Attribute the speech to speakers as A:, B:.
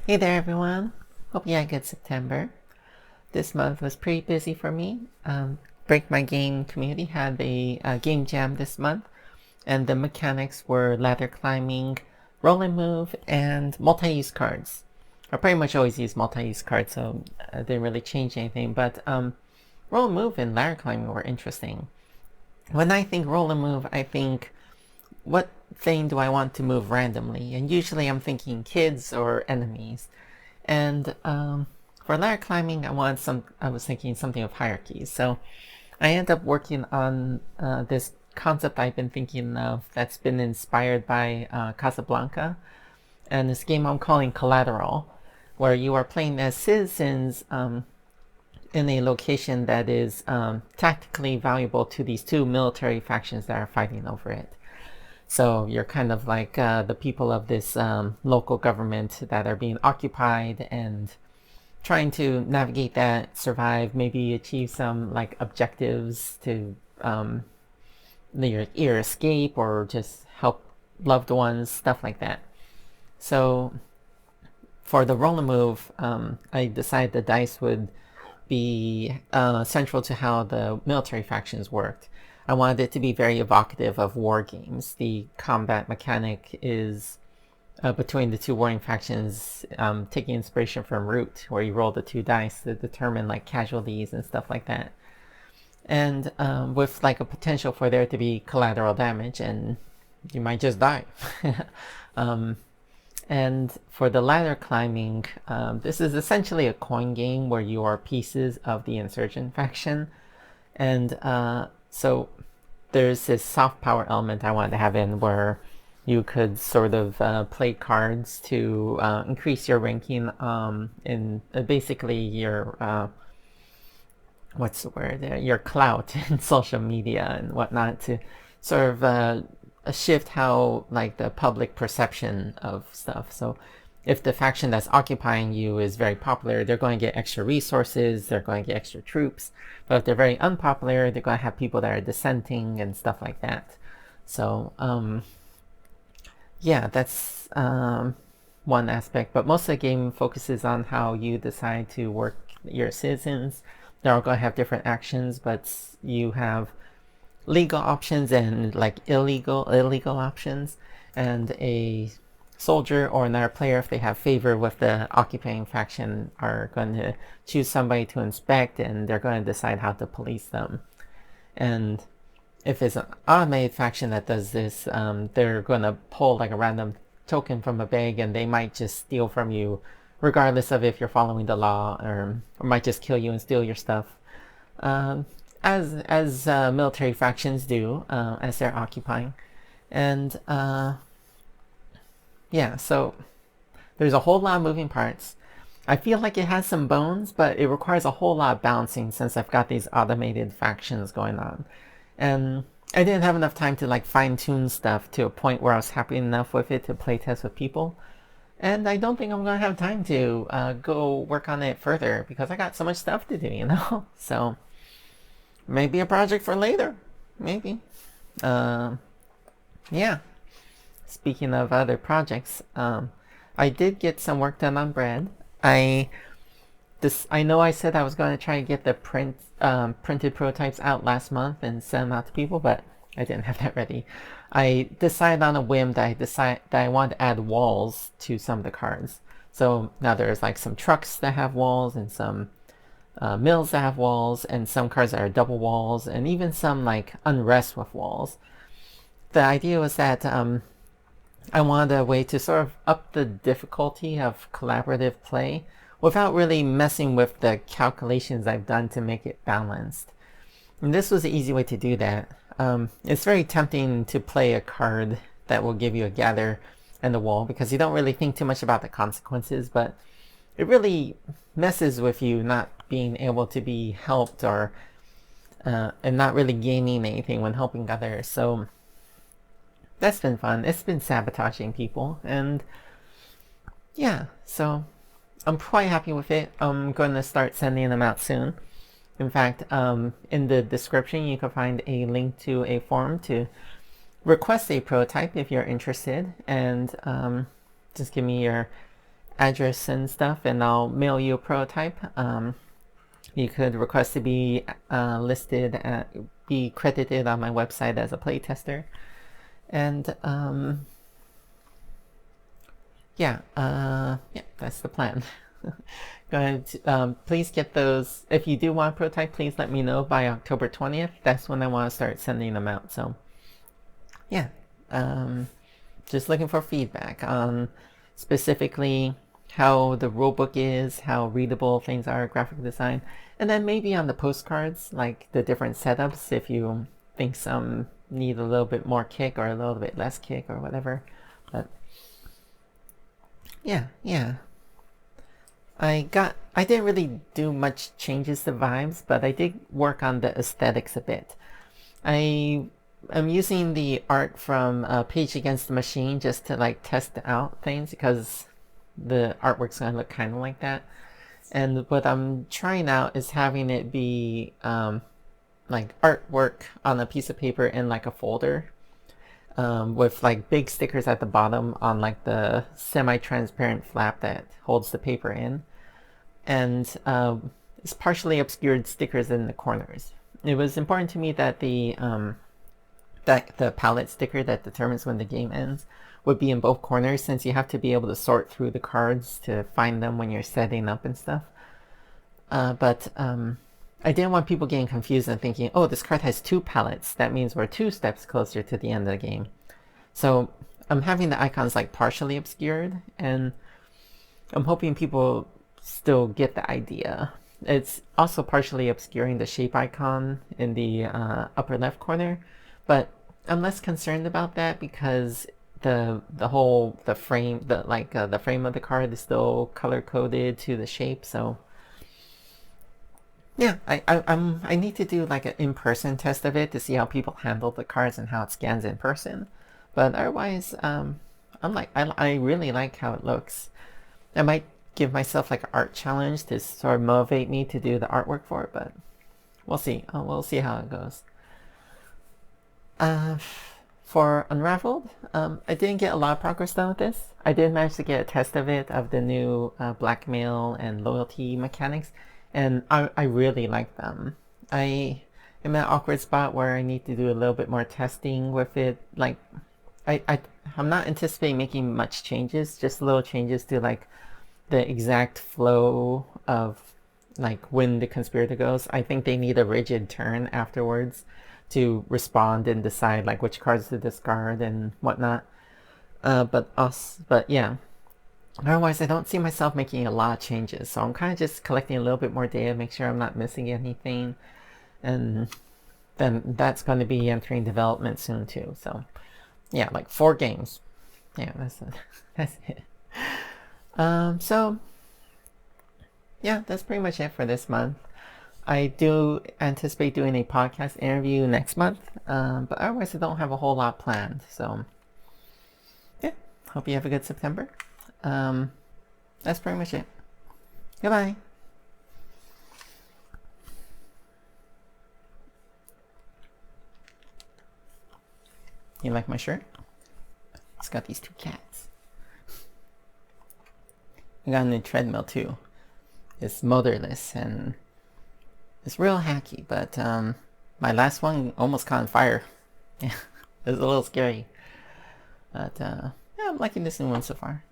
A: Hey there, everyone. Hope you had a good September. This month was pretty busy for me. Break My Game community had a game jam this month, and the mechanics were ladder climbing, roll and move, and multi-use cards. I pretty much always use multi-use cards, so I didn't really change anything. But roll and move and ladder climbing were interesting. When I think roll and move, I think, what thing do I want to move randomly? And usually I'm thinking kids or enemies. And for ladder climbing, I was thinking something of hierarchies. So I ended up working on this concept I've been thinking of that's been inspired by Casablanca, and this game I'm calling Collateral, where you are playing as citizens in a location that is tactically valuable to these two military factions that are fighting over it. So you're kind of like the people of this local government that are being occupied and trying to navigate that, survive, maybe achieve some like objectives to your escape or just help loved ones, stuff like that. So for the roll and move, I decided the dice would be central to how the military factions worked. I wanted it to be very evocative of war games. The combat mechanic is between the two warring factions, taking inspiration from Root, where you roll the two dice to determine like casualties and stuff like that. And with like a potential for there to be collateral damage, and you might just die. And for the ladder climbing, this is essentially a coin game where you are pieces of the insurgent faction. And so there's this soft power element I wanted to have in where you could sort of play cards to increase your ranking in basically your what's the word? Your clout in social media and whatnot, to sort of shift how like the public perception of stuff. So if the faction that's occupying you is very popular, they're going to get extra resources, they're going to get extra troops. But if they're very unpopular, they're going to have people that are dissenting and stuff like that. So yeah, that's one aspect. But most of the game focuses on how you decide to work your citizens. They're all going to have different actions, but you have legal options and like illegal options. And a soldier or another player, if they have favor with the occupying faction, are going to choose somebody to inspect, and they're going to decide how to police them. And if it's an automated faction that does this, they're going to pull like a random token from a bag, and they might just steal from you regardless of if you're following the law, or might just kill you and steal your stuff, as military factions do as they're occupying. And yeah, so there's a whole lot of moving parts. I feel like it has some bones, but it requires a whole lot of balancing since I've got these automated factions going on. And I didn't have enough time to like fine-tune stuff to a point where I was happy enough with it to play test with people. And I don't think I'm going to have time to go work on it further because I got so much stuff to do, you know? So maybe a project for later. Maybe. Yeah. Speaking of other projects, I did get some work done on bread. I know I said I was going to try to get the printed prototypes out last month and send them out to people, but I didn't have that ready. I decided on a whim that I wanted to add walls to some of the cards. So now there's like some trucks that have walls, and some mills that have walls, and some cards that are double walls, and even some like unrest with walls. The idea was that I wanted a way to sort of up the difficulty of collaborative play without really messing with the calculations I've done to make it balanced. And this was the easy way to do that. It's very tempting to play a card that will give you a gather and a wall because you don't really think too much about the consequences, but it really messes with you not being able to be helped, or and not really gaining anything when helping others. So that's been fun. It's been sabotaging people, and yeah, so I'm quite happy with it. I'm going to start sending them out soon. In fact, in the description you can find a link to a forum to request a prototype if you're interested, and just give me your address and stuff, and I'll mail you a prototype. You could request to be be credited on my website as a playtester, and yeah, that's the plan. Go ahead. Please get those. If you do want a prototype, please let me know by October 20th. That's when I want to start sending them out. So, yeah. Just looking for feedback on specifically how the rulebook is, how readable things are, graphic design, and then maybe on the postcards, like the different setups, if you think some need a little bit more kick or a little bit less kick or whatever. But yeah. I didn't really do much changes to vibes, but I did work on the aesthetics a bit. I am using the art from Page Against the Machine just to like test out things because the artwork's gonna look kind of like that. And what I'm trying out is having it be like artwork on a piece of paper in like a folder, with like big stickers at the bottom on like the semi-transparent flap that holds the paper in, and it's partially obscured stickers in the corners. It was important to me that the palette sticker that determines when the game ends would be in both corners, since you have to be able to sort through the cards to find them when you're setting up and stuff. But I didn't want people getting confused and thinking, oh, this card has two palettes. That means we're 2 steps closer to the end of the game. So I'm having the icons like partially obscured, and I'm hoping people still get the idea. It's also partially obscuring the shape icon in the upper left corner, but I'm less concerned about that because the frame the frame of the card is still color coded to the shape. So yeah, I need to do like an in-person test of it to see how people handle the cards and how it scans in person. But otherwise, I really like how it looks. I might give myself like an art challenge to sort of motivate me to do the artwork for it, but we'll see. We'll see how it goes. For Unraveled, I didn't get a lot of progress done with this. I did manage to get a test of it, of the new blackmail and loyalty mechanics, and I really like them. I am at an awkward spot where I need to do a little bit more testing with it. Like, I'm not anticipating making much changes, just little changes to like the exact flow of like when the conspirator goes. I think they need a rigid turn afterwards to respond and decide like which cards to discard and whatnot. But yeah. Otherwise, I don't see myself making a lot of changes, so I'm kind of just collecting a little bit more data, make sure I'm not missing anything, and then that's going to be entering development soon too. So yeah, like 4 games. Yeah, that's it. That's it. So yeah, that's pretty much it for this month. I do anticipate doing a podcast interview next month, but otherwise I don't have a whole lot planned. So yeah, hope you have a good September. That's pretty much it. Goodbye. You like my shirt? It's got these 2 cats. I got a new treadmill too. It's motorless and it's real hacky, but my last one almost caught on fire. Yeah, it was a little scary. But yeah, I'm liking this new one so far.